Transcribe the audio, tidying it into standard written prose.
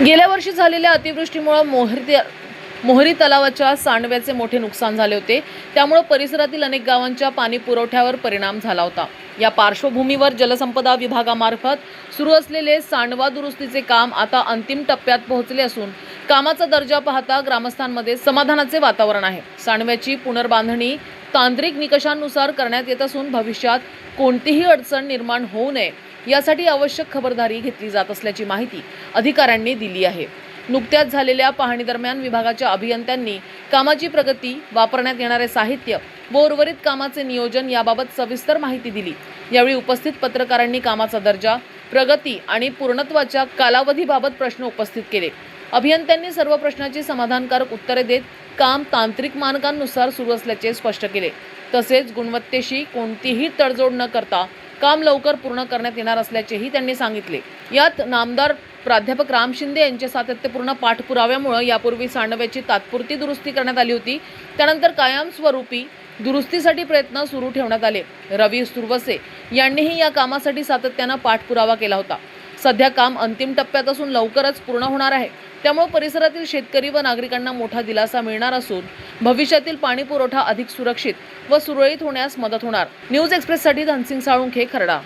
गेल्या वर्षी झालेल्या अतिवृष्टीमुळे मोहरी तलावाच्या सांडव्याचे मोठे नुकसान झाले होते। त्यामुळे परिसरातील अनेक गावांच्या पाणी पुरवठ्यावर परिणाम झाला होता। या पार्श्वभूमीवर जलसंपदा विभागामार्फत सुरू असलेले सांडवा दुरुस्तीचे काम आता अंतिम टप्प्यात पोहोचले असून कामाचा दर्जा पाहता ग्रामस्थांमध्ये समाधानाचे वातावरण आहे। सांडव्याची पुनर्बांधणी तांत्रिक निकषांनुसार करण्यात येत असून भविष्यात कोणतीही अडचण निर्माण होऊ नये यासाठी आवश्यक खबरदारी घेतली जात असल्याची माहिती अधिकाऱ्यांनी दिली आहे। नुकत्याच झालेल्या पाहणी दरम्यान विभागाच्या अभियंत्यांनी कामाची प्रगती, वापरण्यात येणारे साहित्य व उर्वरित कामाचे नियोजन याबाबत सविस्तर माहिती दिली। यावेळी उपस्थित पत्रकारांनी कामाचा दर्जा, प्रगती आणि पूर्णत्वाच्या कालावधीबाबत प्रश्न उपस्थित केले। अभियंत्यांनी सर्व प्रश्नांची समाधानकारक उत्तरे देत काम तांत्रिक मानकांनुसार सुरू असल्याचे स्पष्ट केले। तसेच गुणवत्तेशी कोणतीही तडजोड न करता काम लवकर पूर्ण करण्यात येणार असल्याचेही त्यांनी सांगितले। यात नामदार प्राध्यापक राम शिंदे यांच्या सातत्यपूर्ण पाठपुराव्यामुळे यापूर्वी सांडव्याची तात्पुरती दुरुस्ती करण्यात आली होती। त्यानंतर कायमस्वरूपी दुरुस्तीसाठी प्रयत्न सुरू ठेवण्यात आले। रवी सुरवसे यांनीही या कामासाठी सातत्याने पाठपुरावा केला होता। सध्या काम अंतिम टप्प्यात असून लवकरच पूर्ण होणार आहे। त्यामुळे परिसरातील शेतकरी व नागरिकांना मोठा दिलासा मिळणार असून भविष्यातील पाणी पुरवठा अधिक सुरक्षित व सुरळीत होण्यास मदत होणार। न्यूज एक्सप्रेससाठी धनसिंग साळुंखे, खर्डा।